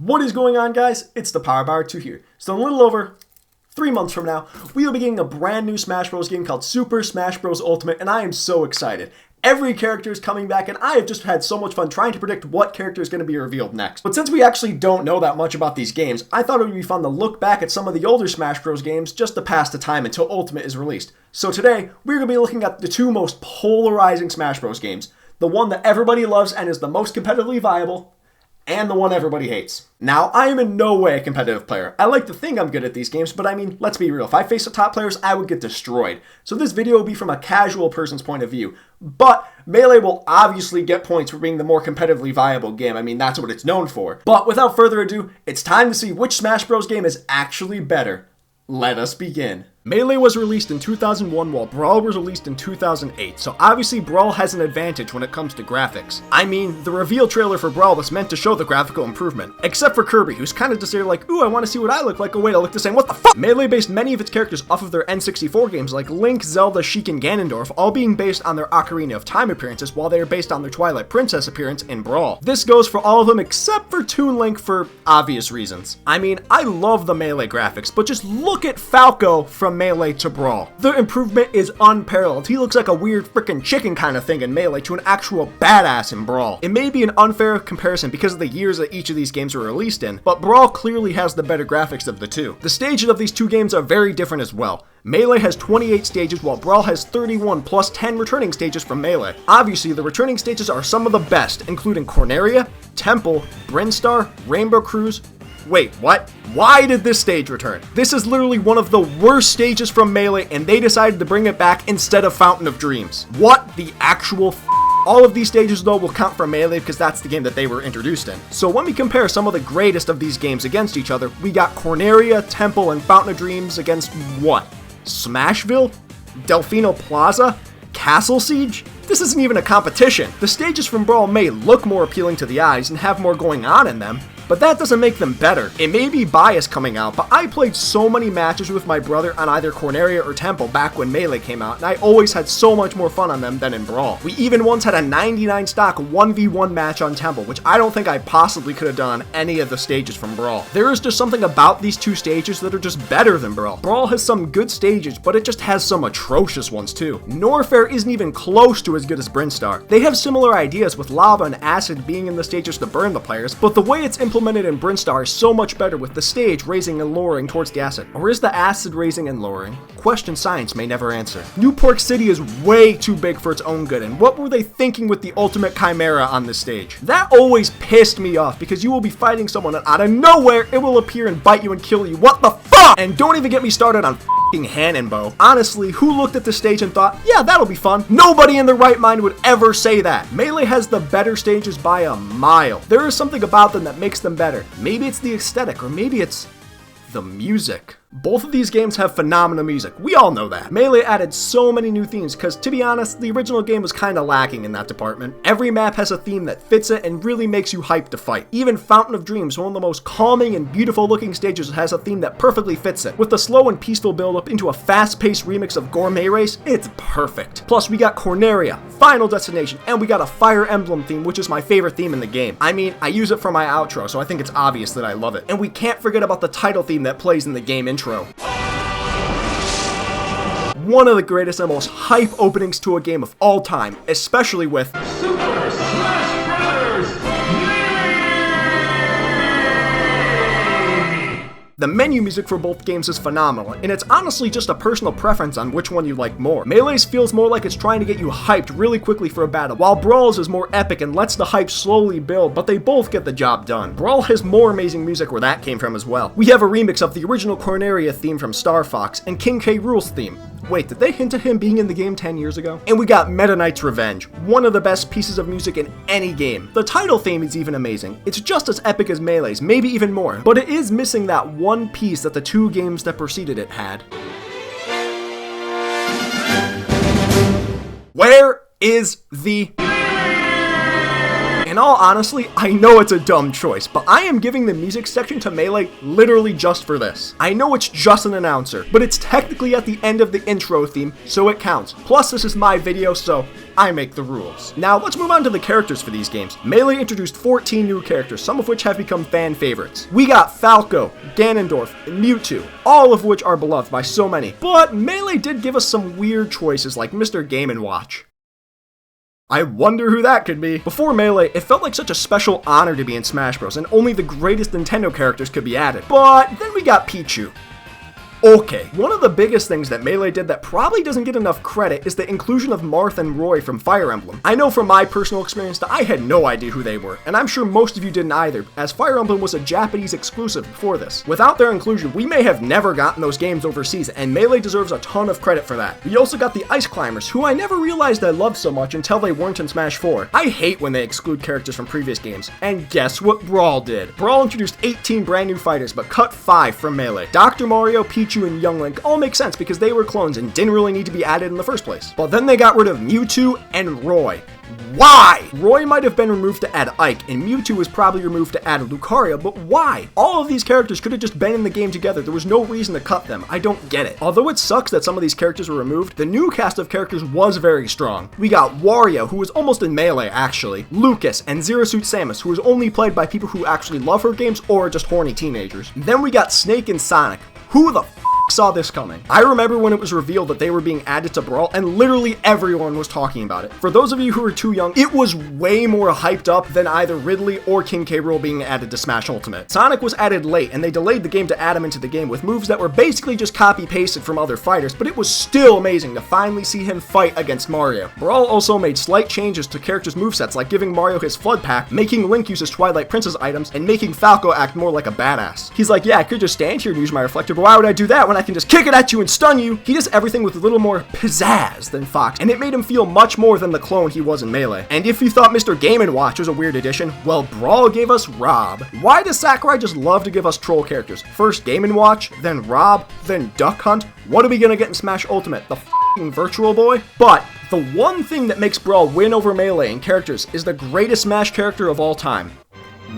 What is going on, guys? It's ThePowerBauer 2 here. So in a little over 3 months from now, we will be getting a brand new Smash Bros. Game called Super Smash Bros. Ultimate, and I am so excited. Every character is coming back, and I have just had so much fun trying to predict what character is going to be revealed next. But since we actually don't know that much about these games, I thought it would be fun to look back at some of the older Smash Bros. Games just to pass the time until Ultimate is released. So today, we're going to be looking at the two most polarizing Smash Bros. Games. The one that everybody loves and is the most competitively viable, and the one everybody hates. Now, I am in no way a competitive player. I like to think I'm good at these games, but I mean, let's be real. If I faced the top players, I would get destroyed. So this video will be from a casual person's point of view. But Melee will obviously get points for being the more competitively viable game. I mean, that's what it's known for. But without further ado, it's time to see which Smash Bros. Game is actually better. Let us begin. Melee was released in 2001 while Brawl was released in 2008, so obviously Brawl has an advantage when it comes to graphics. I mean, the reveal trailer for Brawl was meant to show the graphical improvement, except for Kirby, who's kind of just there like, ooh, I want to see what I look like, oh wait, I look the same, what the fuck? Melee based many of its characters off of their N64 games like Link, Zelda, Sheik, and Ganondorf, all being based on their Ocarina of Time appearances while they are based on their Twilight Princess appearance in Brawl. This goes for all of them except for Toon Link for obvious reasons. I mean, I love the Melee graphics, but just look at Falco from Melee to Brawl. The improvement is unparalleled. He looks like a weird freaking chicken kind of thing in Melee to an actual badass in Brawl. It may be an unfair comparison because of the years that each of these games were released in, but Brawl clearly has the better graphics of the two. The stages of these two games are very different as well. Melee has 28 stages while Brawl has 31 plus 10 returning stages from Melee. Obviously, the returning stages are some of the best, including Corneria, Temple, Brinstar, Rainbow Cruise. Wait, what? Why did this stage return? This is literally one of the worst stages from Melee, and they decided to bring it back instead of Fountain of Dreams. What the actual f***? All of these stages, though, will count for Melee because that's the game that they were introduced in. So when we compare some of the greatest of these games against each other, we got Corneria, Temple, and Fountain of Dreams against what? Smashville? Delfino Plaza? Castle Siege? This isn't even a competition. The stages from Brawl may look more appealing to the eyes and have more going on in them, but that doesn't make them better. It may be bias coming out, but I played so many matches with my brother on either Corneria or Temple back when Melee came out, and I always had so much more fun on them than in Brawl. We even once had a 99 stock 1v1 match on Temple, which I don't think I possibly could have done on any of the stages from Brawl. There is just something about these two stages that are just better than Brawl. Brawl has some good stages, but it just has some atrocious ones too. Norfair isn't even close to as good as Brinstar. They have similar ideas with lava and acid being in the stages to burn the players, but the way it's implemented in Brinstar is so much better with the stage raising and lowering towards the acid. Or is the acid raising and lowering? Question science may never answer. New Pork City is way too big for its own good, and what were they thinking with the ultimate chimera on this stage? That always pissed me off because you will be fighting someone and out of nowhere it will appear and bite you and kill you. What the fuck? And don't even get me started on Hannonbow. Honestly, who looked at the stage and thought, yeah, that'll be fun? Nobody in their right mind would ever say that. Melee has the better stages by a mile. There is something about them that makes them better. Maybe it's the aesthetic, or maybe it's the music. Both of these games have phenomenal music. We all know that. Melee added so many new themes because, to be honest, the original game was kinda lacking in that department. Every map has a theme that fits it and really makes you hyped to fight. Even Fountain of Dreams, one of the most calming and beautiful looking stages, has a theme that perfectly fits it. With the slow and peaceful build up into a fast-paced remix of Gourmet Race, it's perfect. Plus, we got Corneria, Final Destination, and we got a Fire Emblem theme, which is my favorite theme in the game. I mean, I use it for my outro, so I think it's obvious that I love it. And we can't forget about the title theme that plays in the game intro. One of the greatest and most hype openings to a game of all time, especially with Super Smash Bros. The menu music for both games is phenomenal, and it's honestly just a personal preference on which one you like more. Melee's feels more like it's trying to get you hyped really quickly for a battle, while Brawl's is more epic and lets the hype slowly build, but they both get the job done. Brawl has more amazing music where that came from as well. We have a remix of the original Corneria theme from Star Fox and King K. Rool's theme. Wait, did they hint at him being in the game 10 years ago? And we got Meta Knight's Revenge, one of the best pieces of music in any game. The title theme is even amazing. It's just as epic as Melee's, maybe even more, but it is missing that one piece that the two games that preceded it had. Where is the... In all honesty, I know it's a dumb choice, but I am giving the music section to Melee literally just for this. I know it's just an announcer, but it's technically at the end of the intro theme, so it counts. Plus, this is my video, so I make the rules. Now, let's move on to the characters for these games. Melee introduced 14 new characters, some of which have become fan favorites. We got Falco, Ganondorf, and Mewtwo, all of which are beloved by so many. But Melee did give us some weird choices like Mr. Game & Watch. I wonder who that could be. Before Melee, it felt like such a special honor to be in Smash Bros. And only the greatest Nintendo characters could be added. But then we got Pichu. Okay, one of the biggest things that Melee did that probably doesn't get enough credit is the inclusion of Marth and Roy from Fire Emblem. I know from my personal experience that I had no idea who they were, and I'm sure most of you didn't either, as Fire Emblem was a Japanese exclusive before this. Without their inclusion, we may have never gotten those games overseas, and Melee deserves a ton of credit for that. We also got the Ice Climbers, who I never realized I loved so much until they weren't in Smash 4. I hate when they exclude characters from previous games, and guess what Brawl did? Brawl introduced 18 brand new fighters, but cut 5 from Melee. Dr. Mario, Pichu, and Young Link all make sense because they were clones and didn't really need to be added in the first place. But then they got rid of Mewtwo and Roy. Why? Roy might have been removed to add Ike, and Mewtwo was probably removed to add Lucario, but why? All of these characters could have just been in the game together. There was no reason to cut them. I don't get it. Although it sucks that some of these characters were removed, the new cast of characters was very strong. We got Wario, who was almost in Melee, actually, Lucas, and Zero Suit Samus, who was only played by people who actually love her games or just horny teenagers. Then we got Snake and Sonic. Who the saw this coming? I remember when it was revealed that they were being added to Brawl, and literally everyone was talking about it. For those of you who are too young, it was way more hyped up than either Ridley or King K. Rool being added to Smash Ultimate. Sonic was added late, and they delayed the game to add him into the game with moves that were basically just copy-pasted from other fighters, but it was still amazing to finally see him fight against Mario. Brawl also made slight changes to characters' movesets, like giving Mario his Flood Pack, making Link use his Twilight Princess items, and making Falco act more like a badass. He's like, yeah, I could just stand here and use my reflector, but why would I do that when I can just kick it at you and stun you? He does everything with a little more pizzazz than Fox, and it made him feel much more than the clone he was in Melee. And if you thought Mr. Game & Watch was a weird addition, well, Brawl gave us Rob. Why does Sakurai just love to give us troll characters? First Game & Watch, then Rob, then Duck Hunt? What are we gonna get in Smash Ultimate? The f***ing Virtual Boy? But the one thing that makes Brawl win over Melee in characters is the greatest Smash character of all time.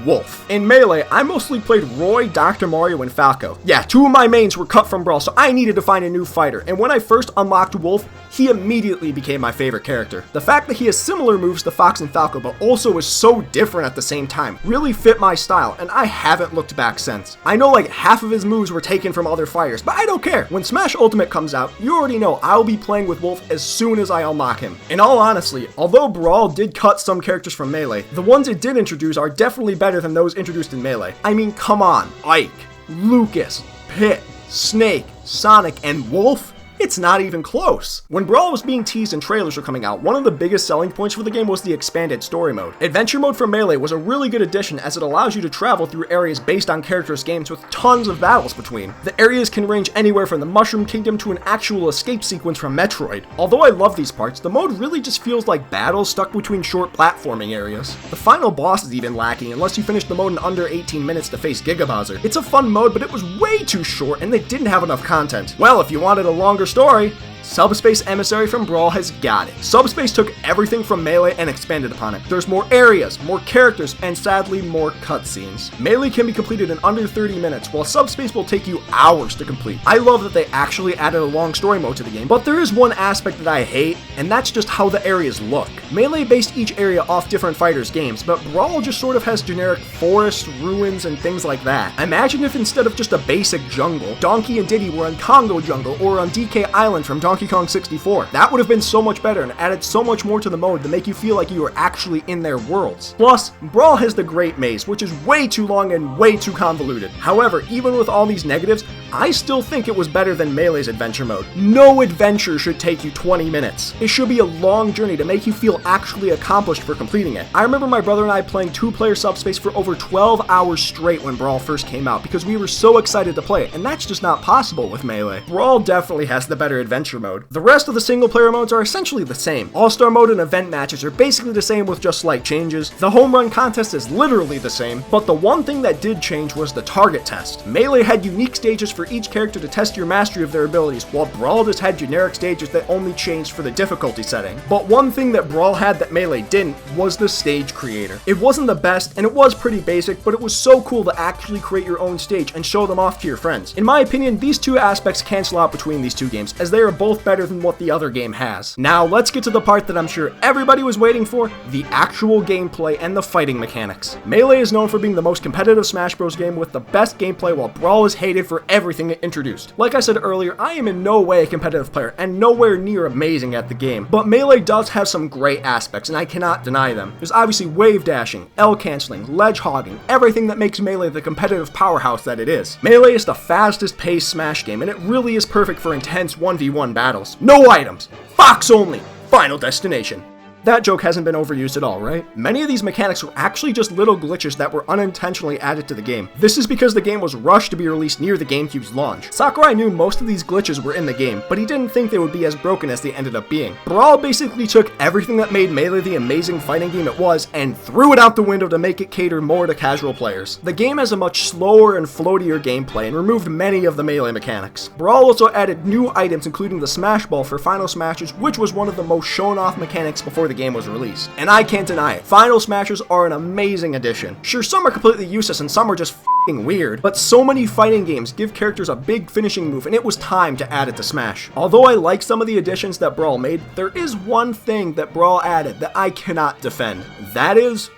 Wolf. In Melee, I mostly played Roy, Dr. Mario, and Falco. Yeah, 2 of my mains were cut from Brawl, so I needed to find a new fighter, and when I first unlocked Wolf, he immediately became my favorite character. The fact that he has similar moves to Fox and Falco, but also is so different at the same time, really fit my style, and I haven't looked back since. I know like half of his moves were taken from other fighters, but I don't care. When Smash Ultimate comes out, you already know I'll be playing with Wolf as soon as I unlock him. In all honesty, although Brawl did cut some characters from Melee, the ones it did introduce are definitely better than those introduced in Melee. I mean, come on. Ike, Lucas, Pit, Snake, Sonic, and Wolf? It's not even close. When Brawl was being teased and trailers were coming out, one of the biggest selling points for the game was the expanded story mode. Adventure mode for Melee was a really good addition as it allows you to travel through areas based on characters' games with tons of battles between. The areas can range anywhere from the Mushroom Kingdom to an actual escape sequence from Metroid. Although I love these parts, the mode really just feels like battles stuck between short platforming areas. The final boss is even lacking unless you finish the mode in under 18 minutes to face Giga Bowser. It's a fun mode, but it was way too short and they didn't have enough content. Well, if you wanted a longer story, Subspace Emissary from Brawl has got it. Subspace took everything from Melee and expanded upon it. There's more areas, more characters, and sadly more cutscenes. Melee can be completed in under 30 minutes, while Subspace will take you hours to complete. I love that they actually added a long story mode to the game, but there is one aspect that I hate, and that's just how the areas look. Melee based each area off different fighters' games, but Brawl just sort of has generic forests, ruins, and things like that. Imagine if instead of just a basic jungle, Donkey and Diddy were on Congo Jungle or on DK Island from Donkey Kong 64. That would have been so much better and added so much more to the mode to make you feel like you were actually in their worlds. Plus, Brawl has the Great Maze, which is way too long and way too convoluted. However, even with all these negatives, I still think it was better than Melee's adventure mode. No adventure should take you 20 minutes. It should be a long journey to make you feel actually accomplished for completing it. I remember my brother and I playing 2-player Subspace for over 12 hours straight when Brawl first came out because we were so excited to play it, and that's just not possible with Melee. Brawl definitely has the better adventure mode. The rest of the single-player modes are essentially the same. All-Star mode and event matches are basically the same with just slight changes. The home run contest is literally the same, but the one thing that did change was the target test. Melee had unique stages for for each character to test your mastery of their abilities, while Brawl just had generic stages that only changed for the difficulty setting. But one thing that Brawl had that Melee didn't was the stage creator. It wasn't the best, and it was pretty basic, but it was so cool to actually create your own stage and show them off to your friends. In my opinion, these two aspects cancel out between these two games, as they are both better than what the other game has. Now, let's get to the part that I'm sure everybody was waiting for, the actual gameplay and the fighting mechanics. Melee is known for being the most competitive Smash Bros. Game with the best gameplay, while Brawl is hated for everything it introduced. Like I said earlier, I am in no way a competitive player and nowhere near amazing at the game, but Melee does have some great aspects and I cannot deny them. There's obviously wave dashing, L canceling, ledge hogging, everything that makes Melee the competitive powerhouse that it is. Melee is the fastest paced Smash game and it really is perfect for intense 1v1 battles. No items, Fox only, Final Destination. That joke hasn't been overused at all, right? Many of these mechanics were actually just little glitches that were unintentionally added to the game. This is because the game was rushed to be released near the GameCube's launch. Sakurai knew most of these glitches were in the game, but he didn't think they would be as broken as they ended up being. Brawl basically took everything that made Melee the amazing fighting game it was and threw it out the window to make it cater more to casual players. The game has a much slower and floatier gameplay and removed many of the Melee mechanics. Brawl also added new items including the Smash Ball for Final Smashes, which was one of the most shown off mechanics before the game was released. And I can't deny it, Final Smashers are an amazing addition. Sure, some are completely useless and some are just f***ing weird, but so many fighting games give characters a big finishing move and it was time to add it to Smash. Although I like some of the additions that Brawl made, there is one thing that Brawl added that I cannot defend. That is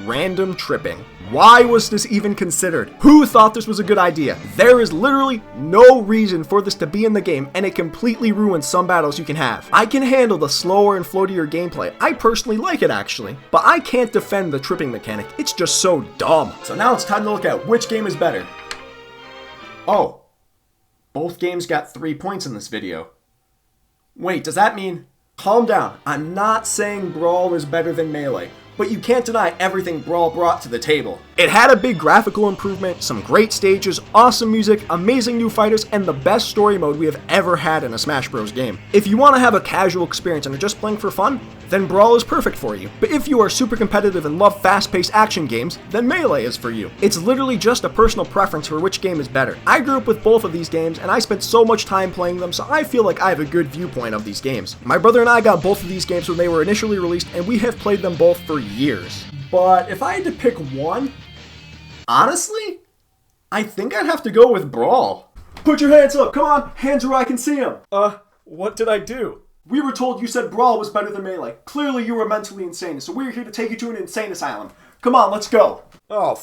random tripping. Why was this even considered? Who thought this was a good idea? There is literally no reason for this to be in the game, and it completely ruins some battles you can have. I can handle the slower and floatier gameplay. I personally like it actually, but I can't defend the tripping mechanic. It's just so dumb. So now it's time to look at which game is better. Oh, both games got 3 points in this video. Wait, does that mean... Calm down. I'm not saying Brawl is better than Melee, but you can't deny everything Brawl brought to the table. It had a big graphical improvement, some great stages, awesome music, amazing new fighters, and the best story mode we have ever had in a Smash Bros. Game. If you want to have a casual experience and are just playing for fun, then Brawl is perfect for you. But if you are super competitive and love fast-paced action games, then Melee is for you. It's literally just a personal preference for which game is better. I grew up with both of these games, and I spent so much time playing them, so I feel like I have a good viewpoint of these games. My brother and I got both of these games when they were initially released, and we have played them both for years. But if I had to pick one, honestly, I think I'd have to go with Brawl. Put your hands up, come on, hands where I can see them. What did I do? We were told you said Brawl was better than Melee. Clearly you were mentally insane, so we're here to take you to an insane asylum. Come on, let's go. Oh,